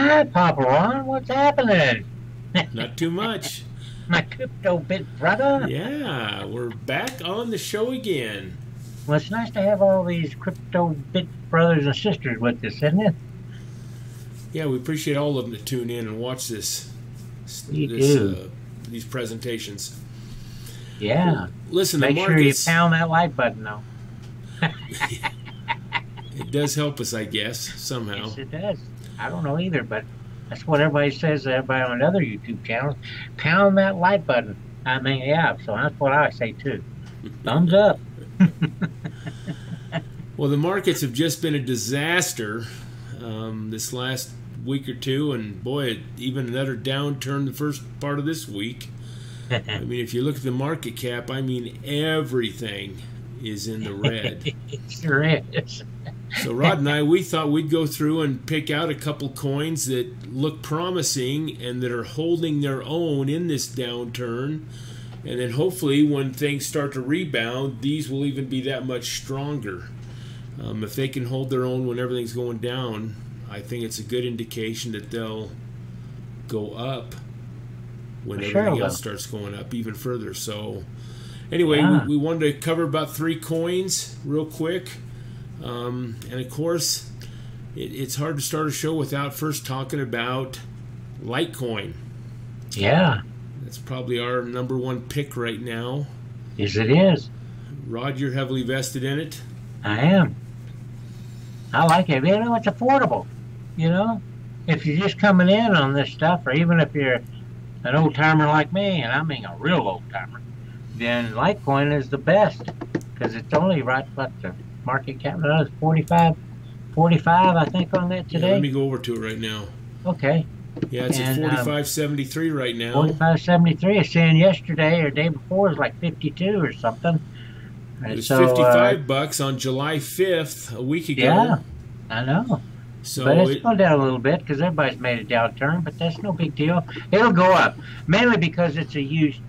Hi, Papa Ron. What's happening? Not too much. My crypto bit brother. Yeah, we're back on the show again. Well, it's nice to have all these crypto bit brothers and sisters with us, isn't it? Yeah, we appreciate all of them that tune in and watch these presentations. Yeah. Well, listen, Make the sure you markets, pound that like button, though. it does help us, I guess, somehow. Yes, it does. I don't know either, but that's what everybody says. Everybody on other YouTube channels, pound that like button. I mean, yeah. So that's what I say too. Thumbs up. Well, the markets have just been a disaster this last week or two, and boy, even another downturn the first part of this week. I mean, if you look at the market cap, I mean, everything is in the red. It sure is. So Rod and I, we thought we'd go through and pick out a couple coins that look promising and that are holding their own in this downturn. And then hopefully when things start to rebound, these will even be that much stronger. If they can hold their own when everything's going down, I think it's a good indication that they'll go up when everything else starts going up even further. So anyway, we wanted to cover about 3 coins real quick. And of course, it's hard to start a show without first talking about LiteCoin. Yeah. That's probably our #1 pick right now. Yes, it is. Rod, you're heavily vested in it. I am. I like it. You know, it's affordable. You know, if you're just coming in on this stuff, or even if you're an old timer like me, and I mean a real old timer, then LiteCoin is the best because it's only right about the market cap. That was 45, I think, on that today. Yeah, let me go over to it right now. Okay. Yeah, it's at 45.73 right now. 45.73. It's saying yesterday or day before it was like 52 or something. It was $55 on July 5th, a week ago. Yeah, I know. So but it's gone down a little bit because everybody's made a downturn, but that's no big deal. It'll go up, mainly because it's a used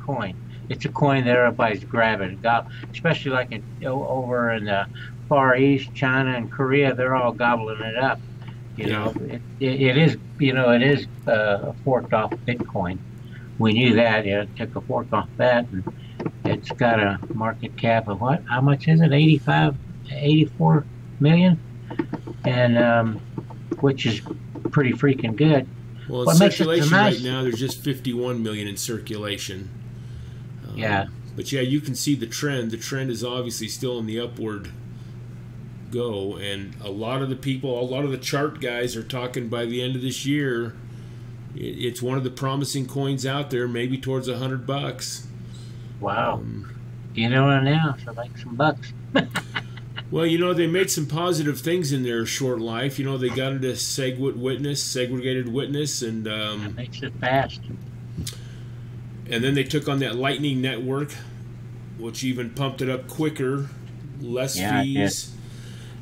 coin. It's a coin that everybody's grabbing, especially like over in the Far East, China and Korea. They're all gobbling it up. You know, it is forked off Bitcoin. We knew that. It took a fork off that, and it's got a market cap of what? How much is it? 84 million, and which is pretty freaking good. Well, in circulation right now, there's just 51 million in circulation. Yeah. But yeah, you can see the trend. The trend is obviously still in the upward go, and a lot of the chart guys are talking by the end of this year, it's one of the promising coins out there, maybe towards $100. Wow. You know what now? So like some bucks. Well, you know, they made some positive things in their short life. You know, they got into segregated witness, and that makes it fast. And then they took on that Lightning Network, which even pumped it up quicker, less fees.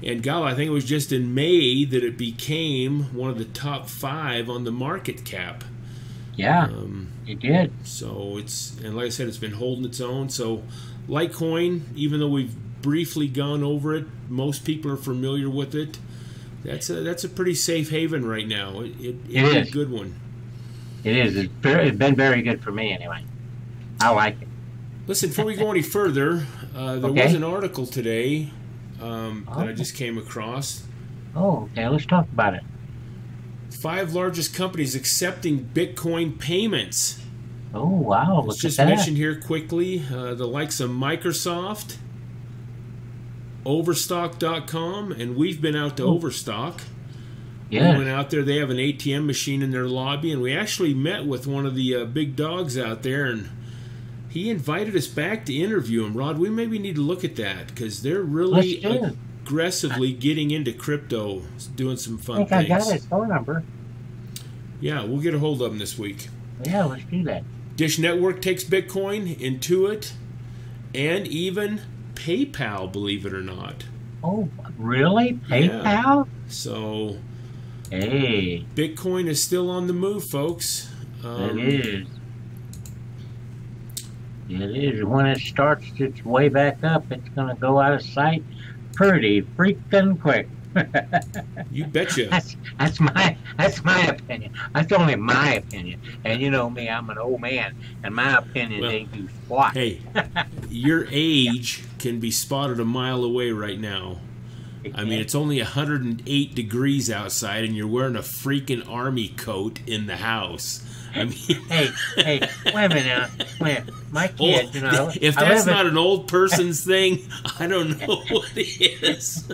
And golly, I think it was just in May that it became one of the top 5 on the market cap. Yeah, it did. So and like I said, it's been holding its own. So LiteCoin, even though we've briefly gone over it, most people are familiar with it. That's a pretty safe haven right now. It is a good one. It is. It's been very good for me anyway. I like it. Listen, before we go any further, there was an article today that I just came across. Oh, okay. Let's talk about it. 5 largest companies accepting Bitcoin payments. Oh, wow. Let's just mention here quickly the likes of Microsoft, Overstock.com, and we've been out to Overstock. Yeah. We went out there. They have an ATM machine in their lobby, and we actually met with one of the big dogs out there, and he invited us back to interview him. Rod, we maybe need to look at that because they're really aggressively getting into crypto, doing some fun things. I got his phone number. Yeah, we'll get a hold of him this week. Yeah, let's do that. Dish Network takes Bitcoin, Intuit, and even PayPal, believe it or not. Oh, really? PayPal? Yeah. So, hey, Bitcoin is still on the move, folks. It is. It is. When it starts its way back up, it's going to go out of sight pretty freaking quick. You betcha. That's my opinion. That's only my opinion. And you know me, I'm an old man, and my opinion Well, ain't do squat. Hey, your age can be spotted a mile away right now. I mean, it's only 108 degrees outside, and you're wearing a freaking army coat in the house. I mean, hey, wait a minute now. Wait, my kids, you know. If that's not an old person's thing, I don't know what it is.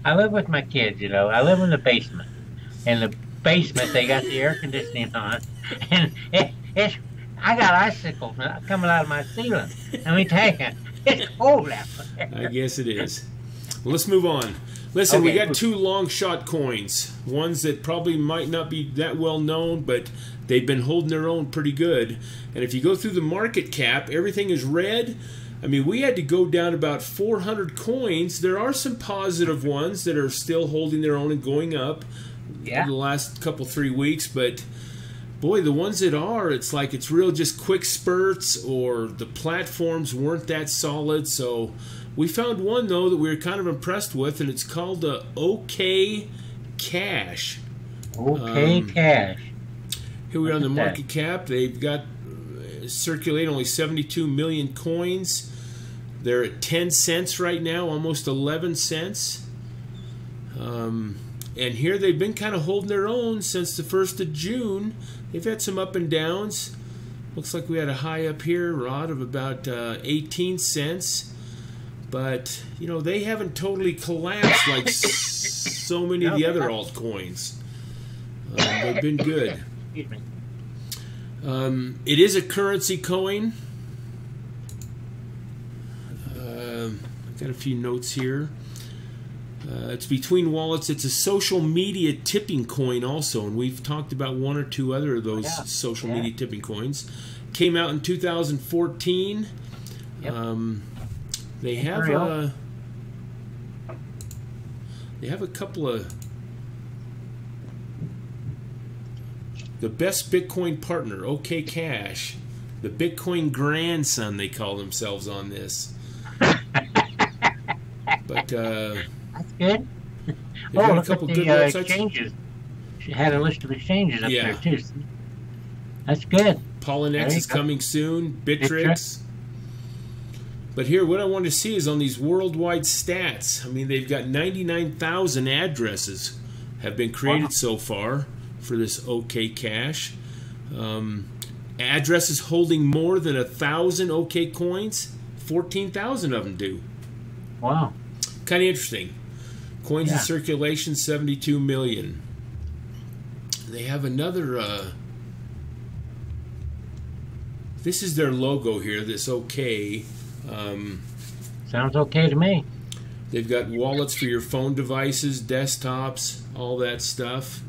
I live with my kids, you know. I live in the basement. In the basement, they got the air conditioning on, and I got icicles coming out of my ceiling. Let me tell you, it's cold out there. I guess it is. Well, let's move on. Listen, we got two long shot coins. Ones that probably might not be that well known, but they've been holding their own pretty good. And if you go through the market cap, everything is red. I mean, we had to go down about 400 coins. There are some positive ones that are still holding their own and going up in the last couple, 3 weeks. But, boy, the ones that are, it's like it's real just quick spurts, or the platforms weren't that solid. So we found one, though, that we were kind of impressed with, and it's called the OKCash. OKCash. Here we are on the market cap. They've got circulating only 72 million coins. They're at 10 cents right now, almost 11 cents. And here they've been kind of holding their own since the 1st of June. They've had some up and downs. Looks like we had a high up here, Rod, of about 18 cents. But, you know, they haven't totally collapsed like so many of the other altcoins. They've been good. Excuse me. It is a currency coin. I've got a few notes here. It's between wallets. It's a social media tipping coin also, and we've talked about one or two other of those social media tipping coins. Came out in 2014. Yep. They have a couple of the best Bitcoin partner, OKCash, the Bitcoin grandson, they call themselves on this. But that's good. Got Look at the exchanges. She had a list of exchanges up there too. That's good. Polynex is coming soon. Bittrex. But here, what I want to see is on these worldwide stats. I mean, they've got 99,000 addresses have been created so far for this OKCash. Addresses holding more than 1,000 OK coins, 14,000 of them do. Wow. Kind of interesting. Coins in circulation, 72 million. They have another... this is their logo here, this OK. Sounds okay to me. They've got wallets for your phone devices, desktops, all that stuff.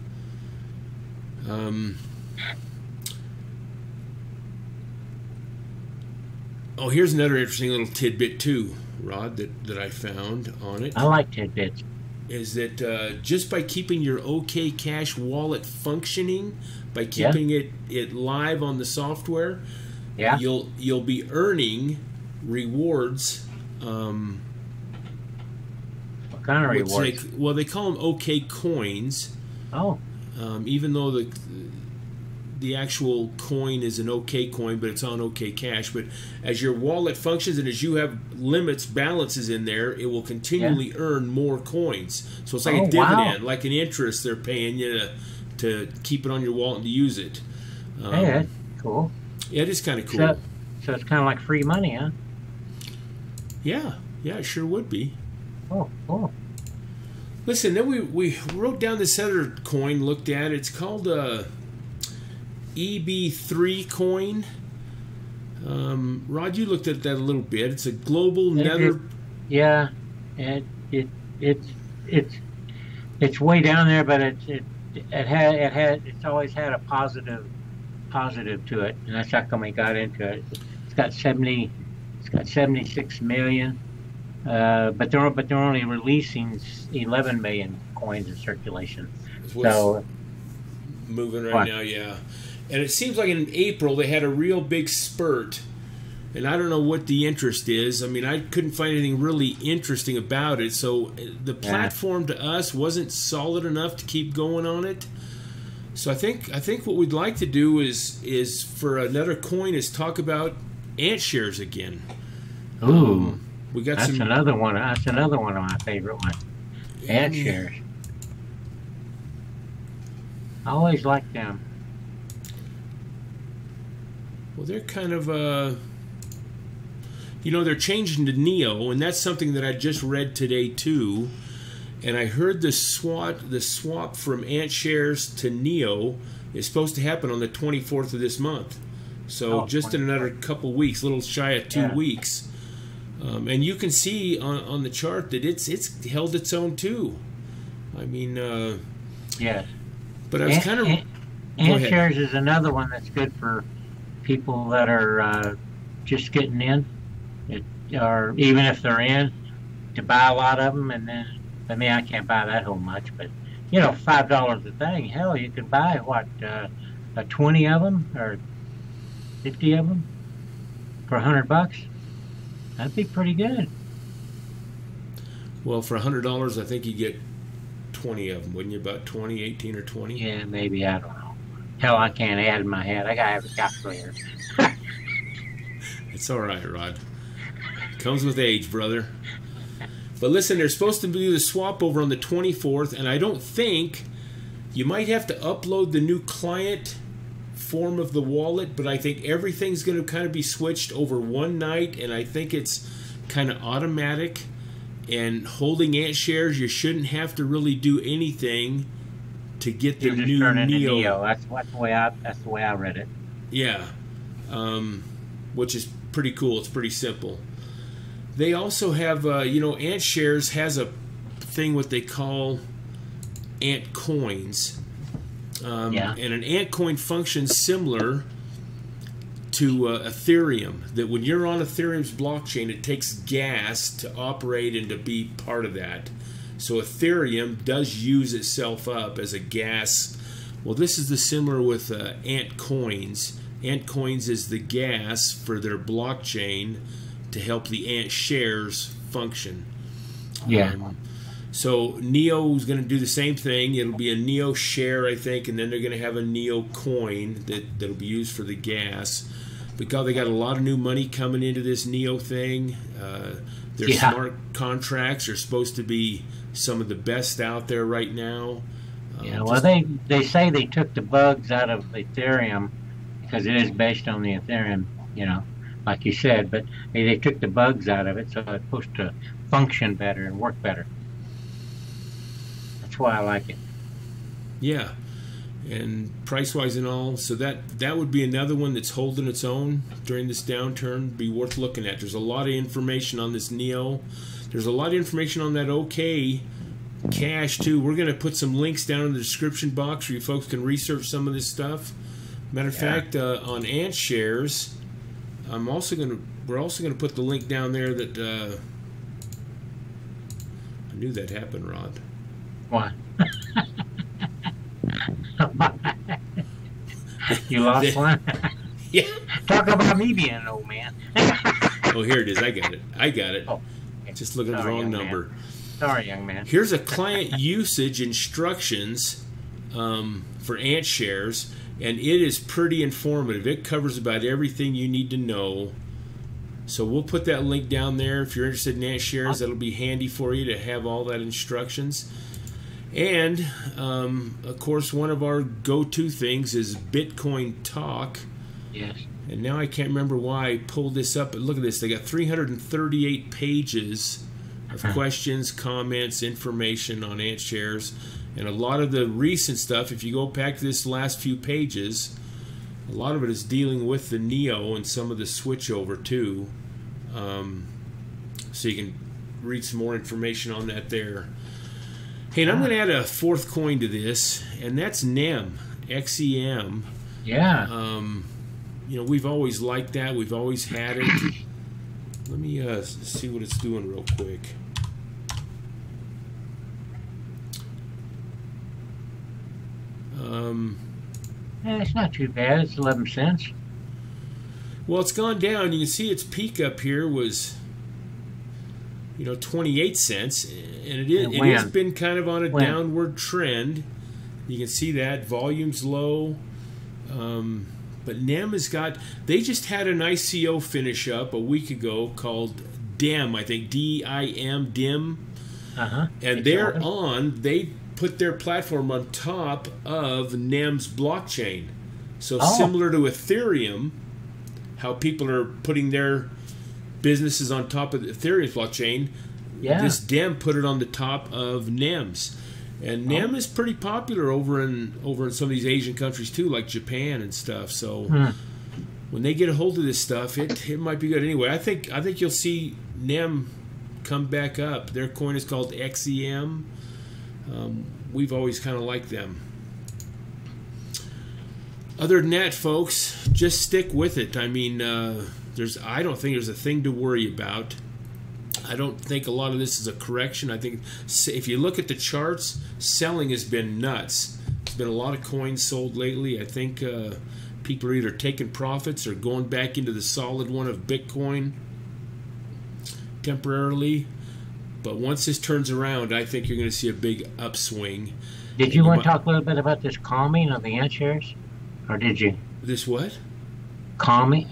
Oh, here's another interesting little tidbit too, Rod, that I found on it. I like tidbits. Is that just by keeping your OKCash wallet functioning, by keeping it live on the software, you'll be earning rewards. What kind of rewards? They call them OK coins. Oh. Even though the actual coin is an OK coin, but it's on OKCash. But as your wallet functions and as you have balances in there, it will continually earn more coins. So it's like a dividend, like an interest they're paying you to keep it on your wallet and to use it. Hey, that's cool. Yeah, it is kind of cool. So it's kind of like free money, huh? Yeah, it sure would be. Oh, cool. Listen, then we wrote down this other coin, looked at it. It's called EB3 coin. Rod, you looked at that a little bit. It's a global nether. Yeah, it's way down there, but it's always had a positive to it, and that's how come we got into it. It's got 76 million. But they're only releasing 11 million coins in circulation. So moving right now, yeah. And it seems like in April they had a real big spurt, and I don't know what the interest is. I mean, I couldn't find anything really interesting about it. So the platform to us wasn't solid enough to keep going on it. So I think what we'd like to do is for another coin is talk about Antshares again. Ooh, we got that's another one. That's another one of my favorite ones. Antshares. I always liked them. Well, they're kind of they're changing to Neo, and that's something that I just read today too. And I heard the swap from Antshares to Neo is supposed to happen on the 24th of this month. So just in another couple weeks, a little shy of 2 weeks. And you can see on the chart that it's held its own too. I mean, yes. But I was kind of... Antshares is another one that's good for people that are just getting in, or even if they're in, to buy a lot of them. And then, I mean, I can't buy that whole much, but $5 a thing. Hell, you could buy what, 20 of them or 50 of them for $100. That'd be pretty good. Well, for $100, I think you get 20 of them, wouldn't you? About 20, 18 or 20? Yeah, maybe. I don't know. Hell, I can't add in my head. I gotta have a calculator. It's all right, Rod. Comes with age, brother. But listen, they're supposed to do the swap over on the 24th, and I don't think you might have to upload the new client form of the wallet, but I think everything's going to kind of be switched over one night, and I think it's kind of automatic. And holding Antshares, you shouldn't have to really do anything to get the new Neo. That's the way I read it. Yeah, which is pretty cool. It's pretty simple. They also have, Antshares has a thing what they call Altcoins. And an Altcoin functions similar to Ethereum. That when you're on Ethereum's blockchain, it takes gas to operate and to be part of that. So Ethereum does use itself up as a gas. Well, this is the similar with Altcoins. Altcoins is the gas for their blockchain to help the Antshares function. Yeah. So Neo is going to do the same thing. It'll be a Neo share, I think, and then they're going to have a Neo coin that'll be used for the gas. Because they got a lot of new money coming into this Neo thing. Their smart contracts are supposed to be some of the best out there right now. Well, they say they took the bugs out of Ethereum because it is based on the Ethereum, like you said, but they took the bugs out of it, so it's supposed to function better and work better. That's why I like it. Yeah, and price-wise and all, so that would be another one that's holding its own during this downturn. Be worth looking at. There's a lot of information on this Neo. There's a lot of information on that OKCash too. We're going to put some links down in the description box where you folks can research some of this stuff. Matter of fact, on Antshares, we're also going to put the link down there that I knew that happened, Rod. What? You lost one? Yeah. Talk about me being an old man. Oh, here it is. I got it. Oh, okay. Just looking at the wrong number. Sorry, young man. Here's a client usage instructions for Antshares, and it is pretty informative. It covers about everything you need to know. So we'll put that link down there. If you're interested in Antshares, that'll be handy for you to have all that instructions. And, of course, one of our go-to things is Bitcointalk. Yes. And now I can't remember why I pulled this up, but look at this. They got 338 pages of questions, comments, information on Antshares. And a lot of the recent stuff, if you go back to this last few pages, a lot of it is dealing with the Neo and some of the switchover too. So you can read some more information on that there. Hey, and I'm going to add a fourth coin to this, and that's NEM, XEM. Yeah. We've always liked that. We've always had it. Let me see what it's doing real quick. It's not too bad. It's 11 cents. Well, it's gone down. You can see its peak up here was, 28 cents, and it has been kind of on a downward trend. You can see that volume's low, but NEM has they just had an ICO finish up a week ago called DIM, I think DIM, and they put their platform on top of NEM's blockchain, so similar to Ethereum, how people are putting their businesses on top of the Ethereum blockchain. This DIM put it on the top of NEM's. And NEM is pretty popular over in some of these Asian countries too, like Japan and stuff. So when they get a hold of this stuff, it might be good. Anyway, I think you'll see NEM come back up. Their coin is called XEM. We've always kind of liked them. Other than that, folks, just stick with it. I mean, I don't think there's a thing to worry about. I don't think a lot of this is a correction. I think if you look at the charts, selling has been nuts. There's been a lot of coins sold lately. I think people are either taking profits or going back into the solid one of Bitcoin temporarily. But once this turns around, I think you're going to see a big upswing. Did you want to talk a little bit about this calming of the Antshares? Or did you? This what? Claiming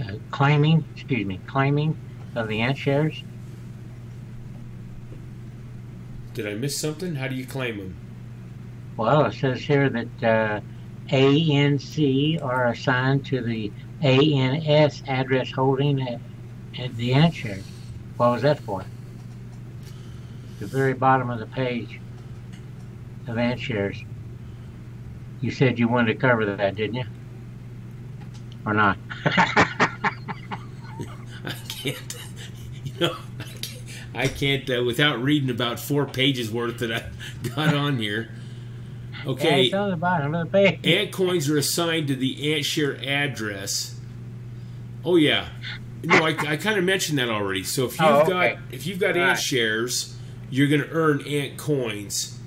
of the Antshares? Did I miss something? How do you claim them? Well, it says here that ANC are assigned to the ANS address holding at the Antshares. What was that for? The very bottom of the page of Antshares. You said you wanted to cover that, didn't you? Or not? I can't. I can't without reading about 4 pages worth that I got on here. Okay. It's on the bottom of the page. Altcoins are assigned to the Antshare address. Oh yeah. No, I kind of mentioned that already. So if you've got Antshares, you're going to earn Ant coins,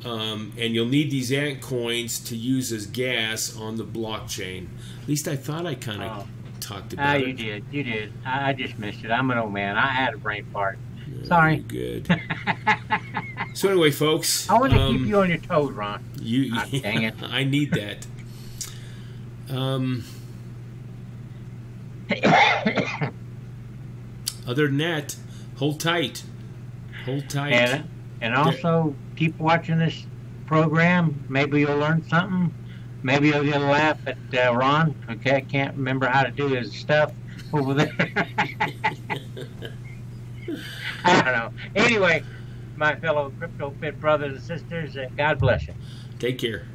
and you'll need these Ant coins to use as gas on the blockchain. At least I thought I kind of talked about it. You did. I just missed it. I'm an old man. I had a brain fart. Sorry. Good. So anyway, folks, I want to keep you on your toes, Ron. Dang it! I need that. Other than that, hold tight. Hold tight. And also keep watching this program. Maybe you'll learn something. Maybe you'll get a laugh at Ron. Okay, I can't remember how to do his stuff over there. I don't know. Anyway, my fellow crypto fit brothers and sisters, God bless you. Take care.